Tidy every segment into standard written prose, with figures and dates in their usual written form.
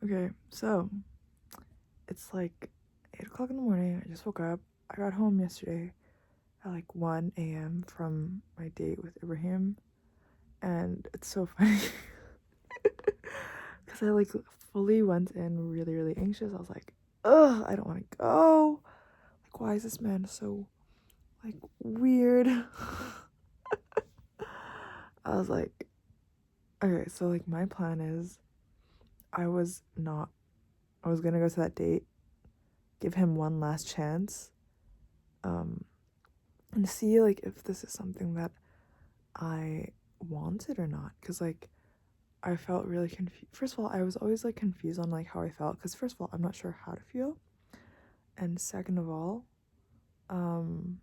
Okay, so it's like 8 o'clock in the morning. I just woke up. I got home yesterday at like 1 a.m. from my date with Ibrahim. And it's so funny because I like fully went in really, really anxious. I was like, ugh, I don't want to go. Like, why is this man so like weird? I was like, okay, so like my plan is I was gonna go to that date, give him one last chance, um, and see like if this is something that I wanted or not. Cause like I felt really confused. First of all, I was always like confused on like how I felt. Cause first of all, I'm not sure how to feel, and second of all, um,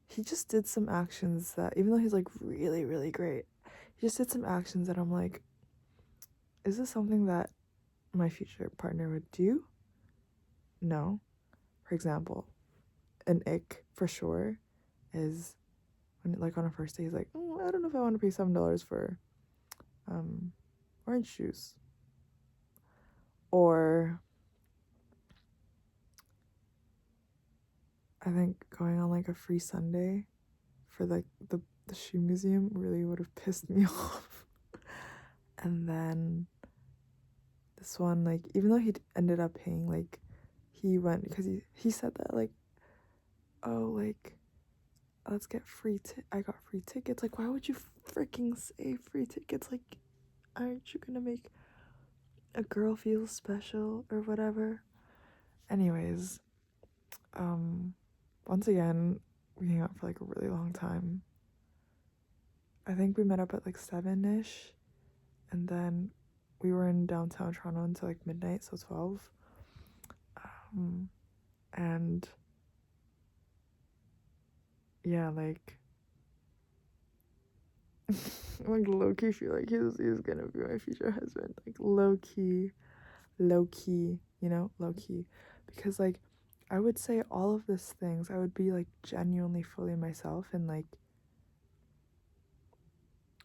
he just did some actions that even though he's like really, really great, he just did some actions that I'm like, is this something that my future partner would do? No. For example, an ick for sure is when like on a first day he's like, I don't know if I want to pay $7 for orange juice, or I think going on like a free Sunday for like the shoe museum really would have pissed me off. And then this one, like, even though ended up paying, like, he went because he said that like, oh, like, let's get I got free tickets. Like, why would you freaking say free tickets? Like, aren't you gonna make a girl feel special or whatever? Anyways, once again, we hang out for like a really long time. I think we met up at like 7-ish, and then we were in downtown Toronto until like midnight, so 12. And yeah, like like low key feel like he's gonna be my future husband. Like low key, low key. Because like I would say all of these things, I would be like genuinely fully myself, and like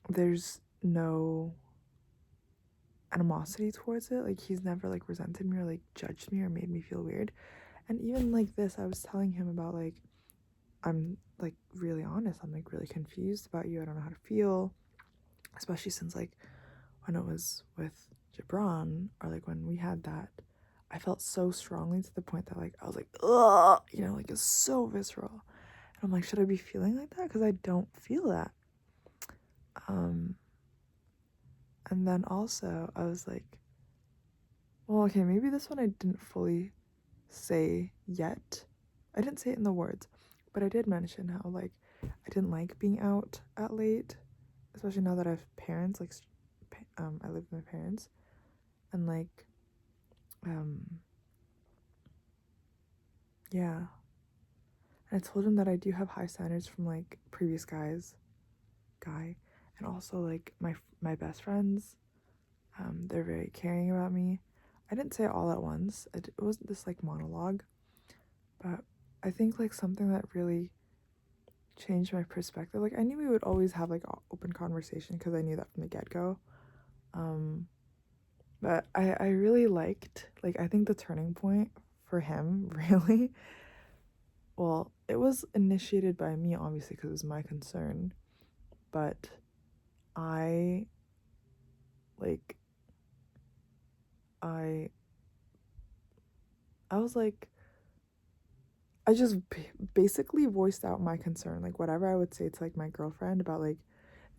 there's no animosity towards it. Like he's never like resented me or like judged me or made me feel weird. And even like this, I was telling him about like I'm like really honest. I'm like really confused about you. I don't know how to feel, especially since like when it was with Gibran or like when we had that, I felt so strongly to the point that like I was like, ugh, like it's so visceral. And I'm like, should I be feeling like that? Because I don't feel that. And then also I was like, well, okay, maybe this one I didn't fully say yet. I didn't say it in the words, but I did mention how like I didn't like being out at late, especially now that I have parents. Like, I live with my parents, and like, yeah. And I told him that I do have high standards from like previous guy, and also like my best friends. They're very caring about me. I didn't say it all at once. It wasn't this like monologue, but I think like something that really changed my perspective. Like I knew we would always have like open conversation because I knew that from the get-go. But I really liked, like, I think the turning point for him really, well, it was initiated by me obviously because it was my concern, but I like I I was like, I just basically voiced out my concern, like whatever I would say to like my girlfriend about like,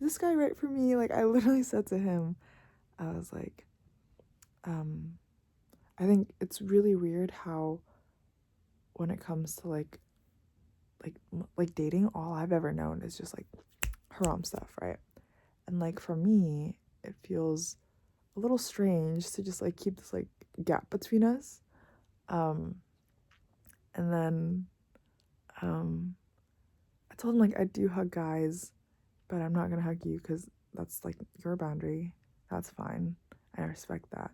is this guy right for me? Like I literally said to him, I was like, I think it's really weird how when it comes to like dating, all I've ever known is just like haram stuff, right? And like for me, it feels a little strange to just like keep this like gap between us. Um and then I told him like I do hug guys, but I'm not gonna hug you because that's like your boundary. That's fine. I respect that.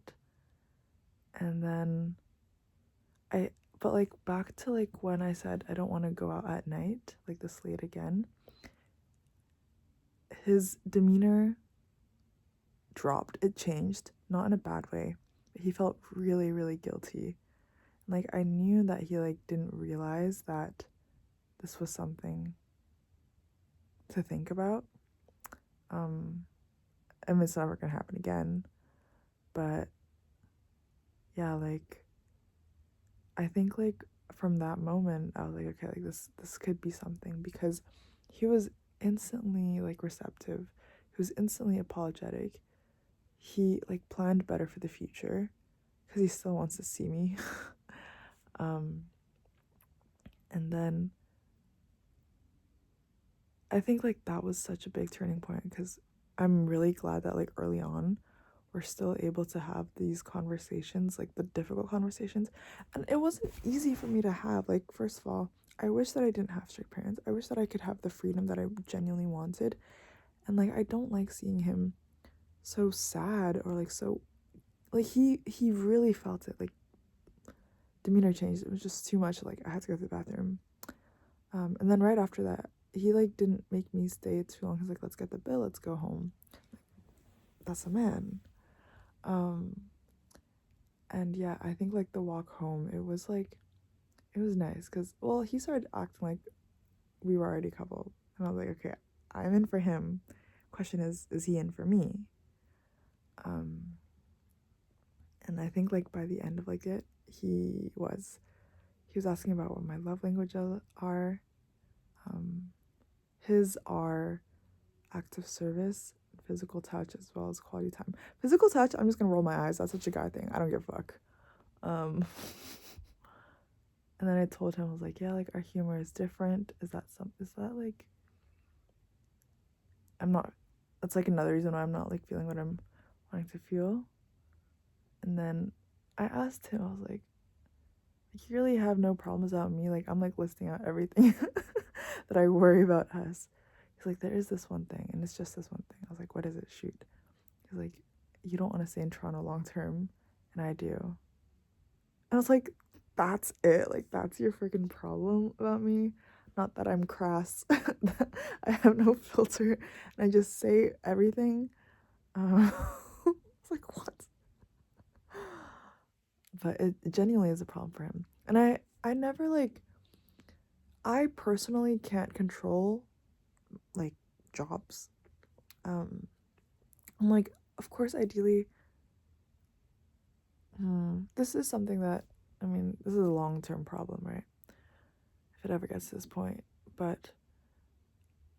And then I but like back to like when I said I don't want to go out at night, like this late again, his demeanor dropped. It changed, not in a bad way. But he felt really, really guilty. Like, I knew that he, like, didn't realize that this was something to think about. And it's never gonna happen again. But yeah, like, I think, like, from that moment, I was like, okay, like, this could be something, because he was instantly, like, receptive. He was instantly apologetic. He, like, planned better for the future, because he still wants to see me. And then I think, like, that was such a big turning point, because I'm really glad that, like, early on we're still able to have these conversations, like the difficult conversations. And it wasn't easy for me to have. Like, first of all, I wish that I didn't have strict parents. I wish that I could have the freedom that I genuinely wanted. And, like, I don't like seeing him so sad, or, like, so, like, he really felt it. Like, demeanor changed. It was just too much. Like, I had to go to the bathroom. And then right after that, he, like, didn't make me stay too long. He's like, let's get the bill, let's go home. That's a man. And yeah, I think, like, the walk home, it was nice, because, well, he started acting like we were already a couple, and I was like, okay, I'm in for him. Question is he in for me? And I think, like, by the end of, like, it, he was asking about what my love languages are. His are acts of service, physical touch, as well as quality time. Physical touch, I'm just gonna roll my eyes. That's such a guy thing. I don't give a fuck. And then I told him, I was like, yeah, like, our humor is different. Is that like, I'm not, that's, like, another reason why I'm not, like, feeling what I'm wanting to feel. And then I asked him, I was like, you really have no problems about me? Like, I'm, like, listing out everything that I worry about us. He's like, there is this one thing, and it's just this one thing. I was like, what is it? Shoot. He's like, you don't want to stay in Toronto long term, and I do. And I was like, that's it? Like, that's your freaking problem about me? Not that I'm crass. I have no filter, and I just say everything. It's like, what? But it genuinely is a problem for him. And I never, like, I personally can't control, like, jobs. I'm like, of course, ideally, this is something that, I mean, this is a long-term problem, right? If it ever gets to this point. But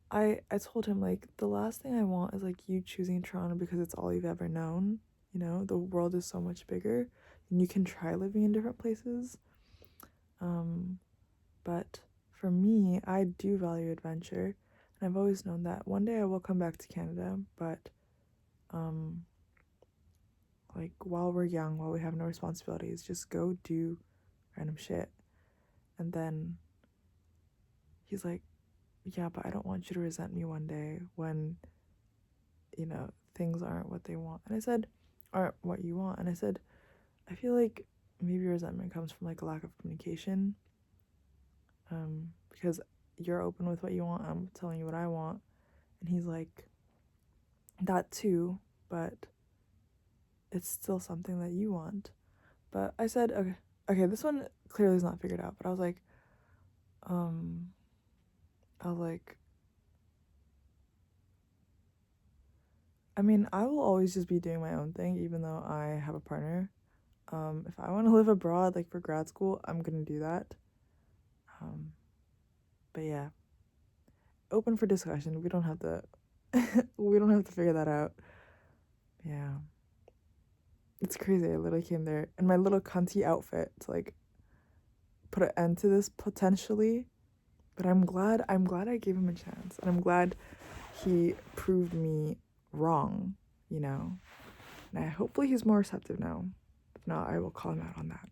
I told him, like, the last thing I want is, like, you choosing Toronto because it's all you've ever known. You know, the world is so much bigger, and you can try living in different places. But for me, I do value adventure, and I've always known that one day I will come back to Canada, but like, while we're young, while we have no responsibilities, just go do random shit. And then he's like, yeah, but I don't want you to resent me one day when, you know, things aren't what they want. And I said, aren't what you want. And I said, I feel like maybe resentment comes from, like, a lack of communication. Because you're open with what you want, I'm telling you what I want. And he's like, that too, but it's still something that you want. But I said, okay, this one clearly is not figured out. But I was like, I mean, I will always just be doing my own thing, even though I have a partner. If I want to live abroad, like, for grad school, I'm gonna do that. But yeah, open for discussion. We don't have to figure that out. Yeah, it's crazy. I literally came there in my little cunty outfit to, like, put an end to this potentially. But I'm glad I gave him a chance, and I'm glad he proved me wrong, you know. And hopefully he's more receptive now. If not, I will call him out on that.